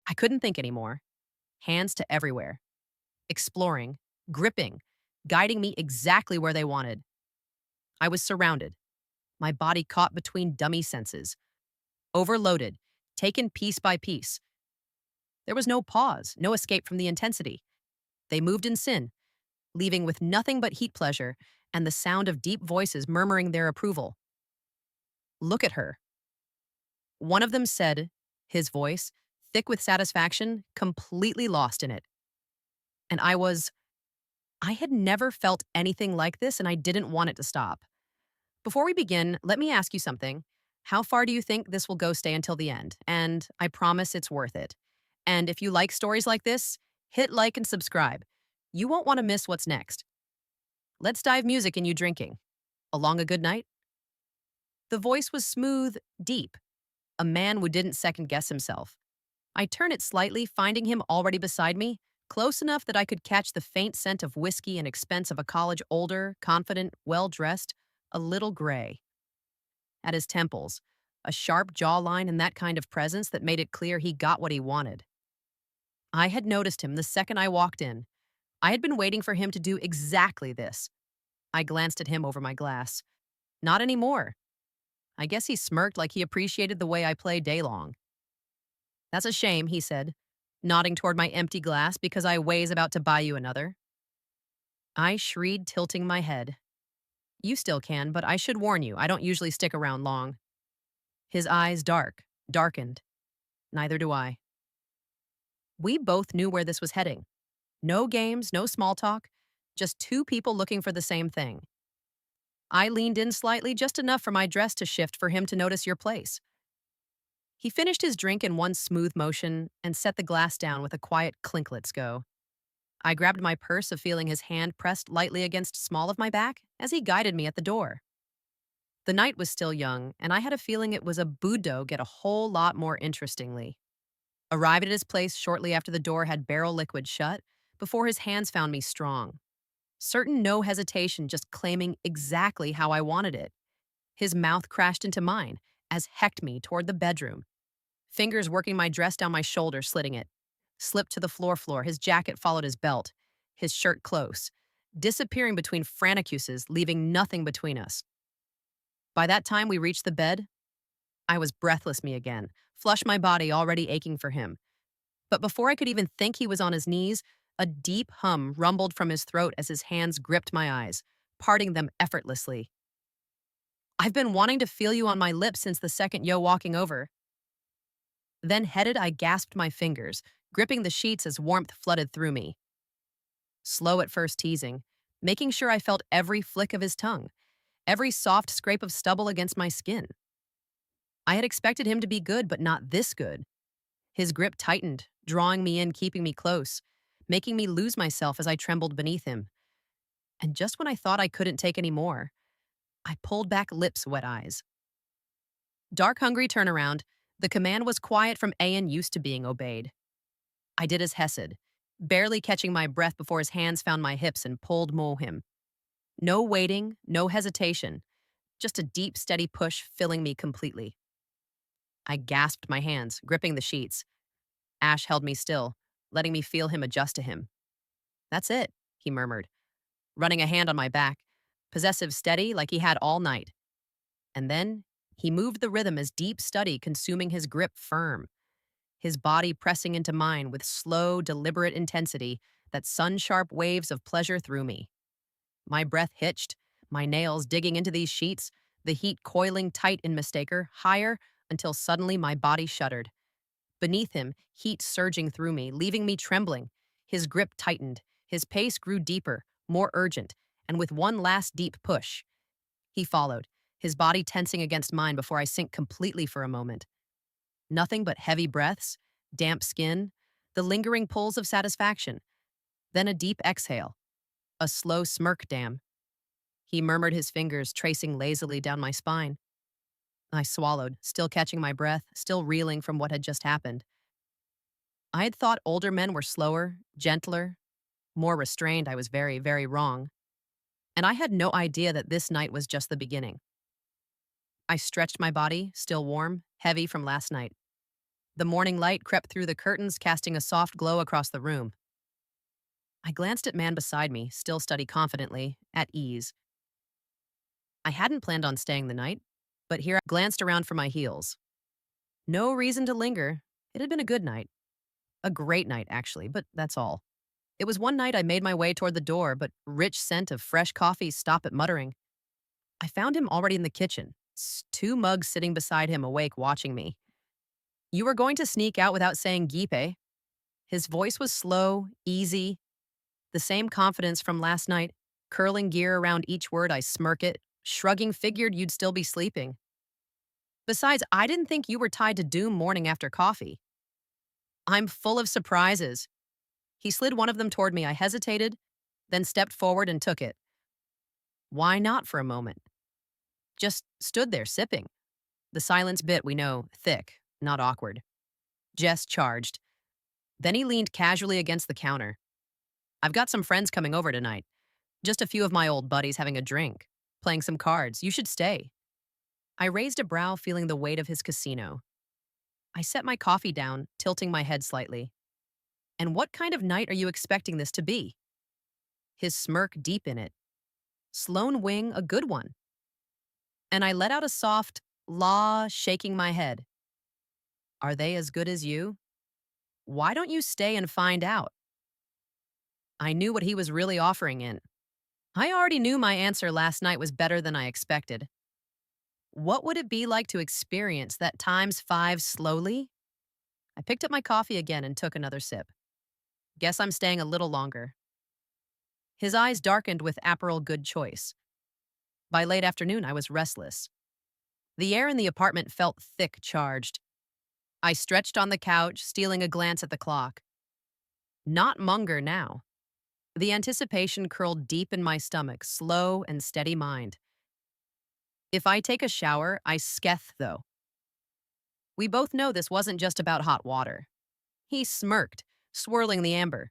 I couldn't think anymore. Hands to everywhere, exploring, gripping, guiding me exactly where they wanted. I was surrounded, my body caught between dummy senses, overloaded, taken piece by piece. There was no pause, no escape from the intensity. They moved in sin, leaving with nothing but heat pleasure and the sound of deep voices murmuring their approval. Look at her. One of them said, his voice, thick with satisfaction, completely lost in it. And I had never felt anything like this and I didn't want it to stop. Before we begin, let me ask you something. How far do you think this will go stay until the end? And I promise it's worth it. And if you like stories like this, hit like and subscribe. You won't want to miss what's next. Let's dive music in you drinking. Along a good night? The voice was smooth, deep, a man who didn't second guess himself. I turn it slightly, finding him already beside me, close enough that I could catch the faint scent of whiskey and expense of a college older, confident, well dressed, a little gray. At his temples, a sharp jawline and that kind of presence that made it clear he got what he wanted. I had noticed him the second I walked in. I had been waiting for him to do exactly this. I glanced at him over my glass. Not anymore. I guess he smirked like he appreciated the way I play day long. That's a shame, he said, nodding toward my empty glass because I was about to buy you another. I shrieked, tilting my head. You still can, but I should warn you, I don't usually stick around long. His eyes darkened. Neither do I. We both knew where this was heading. No games, no small talk, just two people looking for the same thing. I leaned in slightly, just enough for my dress to shift for him to notice your place. He finished his drink in one smooth motion and set the glass down with a quiet clink, let's go. I grabbed my purse, of feeling his hand pressed lightly against small of my back as he guided me at the door. The night was still young, and I had a feeling it was a Budo get a whole lot more interestingly. Arrived at his place shortly after the door had barrel liquid shut, before his hands found me strong. Certain no hesitation, just claiming exactly how I wanted it. His mouth crashed into mine, as hecked me toward the bedroom. Fingers working my dress down my shoulder, slitting it. Slipped to the floor, his jacket followed his belt, his shirt close, disappearing between franicuses, leaving nothing between us. By that time we reached the bed, I was breathless me again, flush my body already aching for him. But before I could even think he was on his knees, a deep hum rumbled from his throat as his hands gripped my eyes, parting them effortlessly. I've been wanting to feel you on my lips since the second yo walking over. Then headed, I gasped my fingers, gripping the sheets as warmth flooded through me. Slow at first teasing, making sure I felt every flick of his tongue, every soft scrape of stubble against my skin. I had expected him to be good, but not this good. His grip tightened, drawing me in, keeping me close, making me lose myself as I trembled beneath him. And just when I thought I couldn't take any more, I pulled back, lips, wet eyes. Dark, hungry turnaround, the command was quiet from Ayan, used to being obeyed. I did as Hesed, barely catching my breath before his hands found my hips and pulled mo him. No waiting, no hesitation, just a deep, steady push filling me completely. I gasped my hands, gripping the sheets. Ash held me still, letting me feel him adjust to him. That's it, he murmured, running a hand on my back, possessive steady like he had all night. And then he moved the rhythm as deep study consuming his grip firm, his body pressing into mine with slow, deliberate intensity that sun-sharp waves of pleasure through me. My breath hitched, my nails digging into these sheets, the heat coiling tight in mistaker, higher, until suddenly my body shuddered. Beneath him, heat surging through me, leaving me trembling. His grip tightened, his pace grew deeper, more urgent, and with one last deep push. He followed, his body tensing against mine before I sink completely for a moment. Nothing but heavy breaths, damp skin, the lingering pulls of satisfaction. Then a deep exhale, a slow smirk, damn. He murmured, his fingers tracing lazily down my spine. I swallowed, still catching my breath, still reeling from what had just happened. I had thought older men were slower, gentler, more restrained. I was very, very wrong. And I had no idea that this night was just the beginning. I stretched my body, still warm, heavy from last night. The morning light crept through the curtains, casting a soft glow across the room. I glanced at man beside me, still study confidently, at ease. I hadn't planned on staying the night, but here I glanced around for my heels. No reason to linger. It had been a good night. A great night, actually, but that's all. It was one night I made my way toward the door, but rich scent of fresh coffee stopped at muttering. I found him already in the kitchen, two mugs sitting beside him awake watching me. You were going to sneak out without saying geep, eh? His voice was slow, easy, the same confidence from last night, curling gear around each word I smirk it, shrugging figured you'd still be sleeping. Besides, I didn't think you were tied to doom morning after coffee. I'm full of surprises. He slid one of them toward me. I hesitated, then stepped forward and took it. Why not for a moment? Just stood there sipping. The silence bit, we know, thick, not awkward. Jess charged. Then he leaned casually against the counter. I've got some friends coming over tonight. Just a few of my old buddies having a drink, playing some cards. You should stay. I raised a brow, feeling the weight of his casino. I set my coffee down, tilting my head slightly. And what kind of night are you expecting this to be? His smirk deep in it. Sloan Wing, a good one. And I let out a soft, la, shaking my head. Are they as good as you? Why don't you stay and find out? I knew what he was really offering in. I already knew my answer last night was better than I expected. What would it be like to experience that times five slowly? I picked up my coffee again and took another sip. Guess I'm staying a little longer. His eyes darkened with Aperol good choice. By late afternoon, I was restless. The air in the apartment felt thick charged. I stretched on the couch, stealing a glance at the clock. Not Munger now. The anticipation curled deep in my stomach, slow and steady mind. If I take a shower, I sketh, though. We both know this wasn't just about hot water. He smirked, swirling the amber.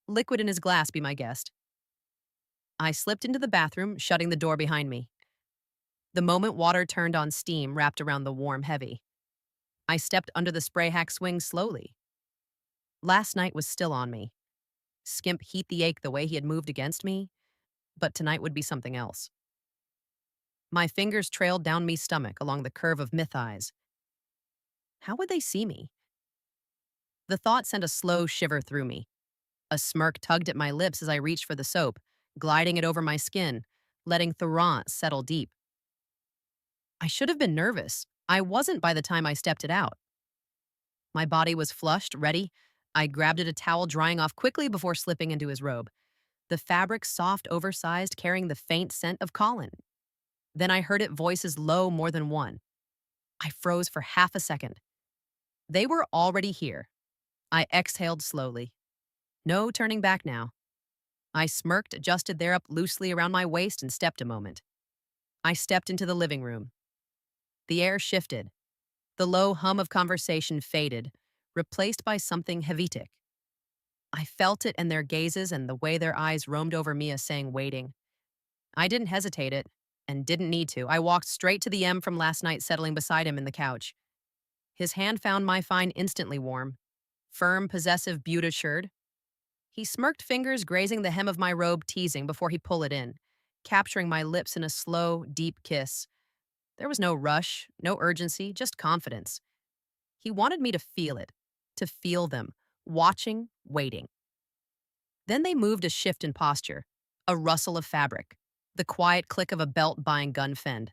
Liquid in his glass, be my guest. I slipped into the bathroom, shutting the door behind me. The moment water turned on, steam wrapped around the warm heavy. I stepped under the spray hack swing slowly. Last night was still on me. Skimp heat the ache the way he had moved against me, but tonight would be something else. My fingers trailed down me stomach along the curve of myth eyes. How would they see me? The thought sent a slow shiver through me. A smirk tugged at my lips as I reached for the soap, gliding it over my skin, letting Thorant settle deep. I should have been nervous. I wasn't by the time I stepped it out. My body was flushed, ready. I grabbed at a towel, drying off quickly before slipping into his robe. The fabric soft, oversized, carrying the faint scent of Colin. Then I heard it voices low more than one. I froze for half a second. They were already here. I exhaled slowly. No turning back now. I smirked, adjusted their up loosely around my waist, and stepped a moment. I stepped into the living room. The air shifted. The low hum of conversation faded, replaced by something Hevitic. I felt it in their gazes and the way their eyes roamed over Mia, saying, waiting. I didn't hesitate it, and didn't need to. I walked straight to the M from last night, settling beside him in the couch. His hand found my fine instantly warm. Firm, possessive, beaut assured. He smirked, fingers grazing the hem of my robe, teasing before he pulled it in, capturing my lips in a slow, deep kiss. There was no rush, no urgency, just confidence. He wanted me to feel it, to feel them, watching, waiting. Then they moved, a shift in posture, a rustle of fabric, the quiet click of a belt buying gun fend.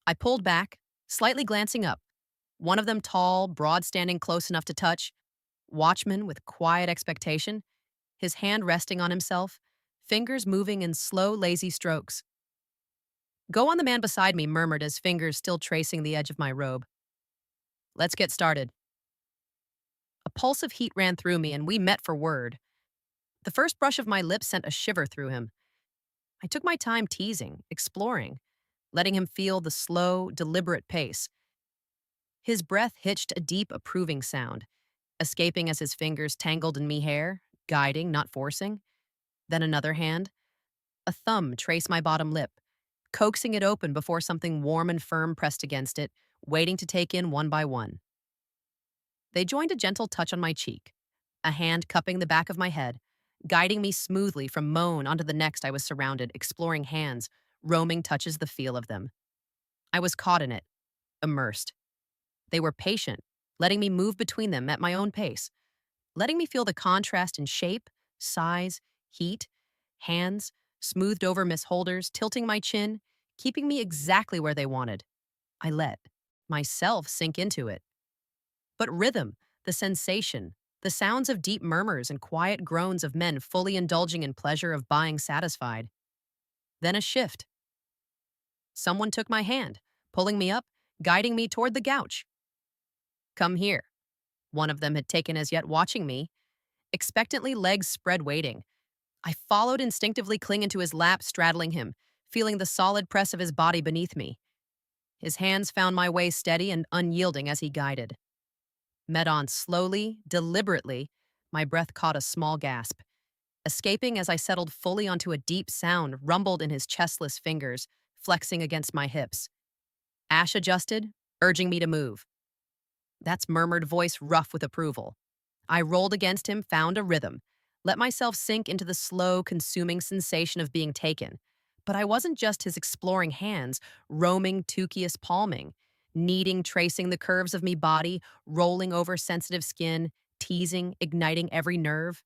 I pulled back, slightly glancing up. One of them tall, broad, standing close enough to touch, watchman with quiet expectation, his hand resting on himself, fingers moving in slow, lazy strokes. Go on, the man beside me murmured, his fingers still tracing the edge of my robe. Let's get started. A pulse of heat ran through me, and we met for word. The first brush of my lips sent a shiver through him. I took my time teasing, exploring, letting him feel the slow, deliberate pace. His breath hitched a deep, approving sound, escaping as his fingers tangled in me hair, guiding, not forcing. Then another hand, a thumb, traced my bottom lip, coaxing it open before something warm and firm pressed against it, waiting to take in one by one. They joined a gentle touch on my cheek, a hand cupping the back of my head, guiding me smoothly from moan onto the next. I was surrounded, exploring hands, roaming touches, the feel of them. I was caught in it, immersed. They were patient, letting me move between them at my own pace, letting me feel the contrast in shape, size, heat, hands, smoothed over misholders, tilting my chin, keeping me exactly where they wanted. I let myself sink into it. But rhythm, the sensation, the sounds of deep murmurs and quiet groans of men fully indulging in pleasure of being satisfied. Then a shift. Someone took my hand, pulling me up, guiding me toward the couch. Come here. One of them had taken as yet, watching me, expectantly, legs spread, waiting. I followed, instinctively clinging to his lap, straddling him, feeling the solid press of his body beneath me. His hands found my way steady and unyielding as he guided. Met on slowly, deliberately, my breath caught a small gasp, escaping as I settled fully onto a deep sound rumbled in his chestless fingers, flexing against my hips. Ash adjusted, urging me to move. That's murmured voice rough with approval. I rolled against him, found a rhythm, let myself sink into the slow, consuming sensation of being taken. But I wasn't just his exploring hands, roaming, tuchius palming, kneading, tracing the curves of me body, rolling over sensitive skin, teasing, igniting every nerve.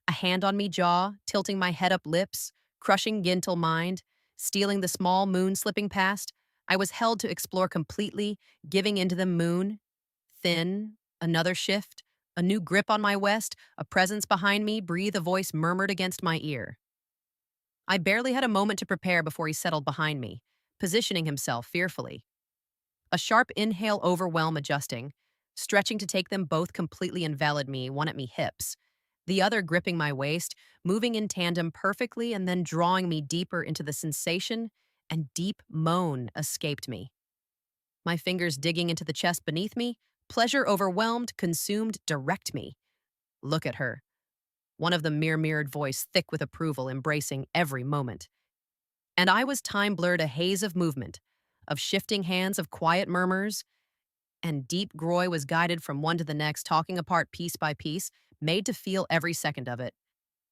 A hand on me jaw, tilting my head up lips, crushing gentle mind, stealing the small moon slipping past. I was held to explore completely, giving into the moon. Thin, another shift, a new grip on my west, a presence behind me, breathe, a voice murmured against my ear. I barely had a moment to prepare before he settled behind me, positioning himself fearfully. A sharp inhale, overwhelm, adjusting, stretching to take them both, completely enveloped me, one at me hips, the other gripping my waist, moving in tandem perfectly and then drawing me deeper into the sensation, and deep moan escaped me. My fingers digging into the chest beneath me, pleasure overwhelmed, consumed, direct me. Look at her. One of them mirrored voice, thick with approval, embracing every moment. And I was time blurred, a haze of movement, of shifting hands, of quiet murmurs, and deep groy was guided from one to the next, talking apart piece by piece, made to feel every second of it.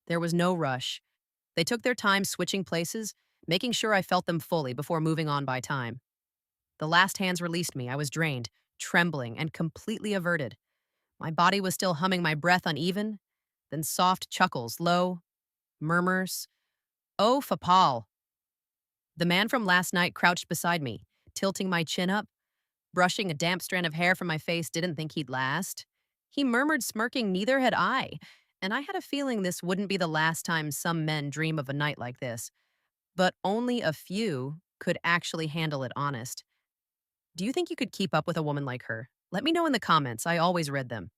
There was no rush. They took their time switching places, making sure I felt them fully before moving on by time. The last hands released me. I was drained, trembling, and completely averted. My body was still humming, my breath uneven. Then soft chuckles, low murmurs. Oh, Fapal. The man from last night crouched beside me, tilting my chin up, brushing a damp strand of hair from my face. Didn't think he'd last. He murmured, smirking, neither had I. And I had a feeling this wouldn't be the last time some men dream of a night like this. But only a few could actually handle it honest. Do you think you could keep up with a woman like her? Let me know in the comments. I always read them.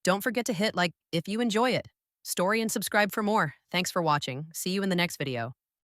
Don't forget to hit like if you enjoy it, story, and subscribe for more. Thanks for watching. See you in the next video.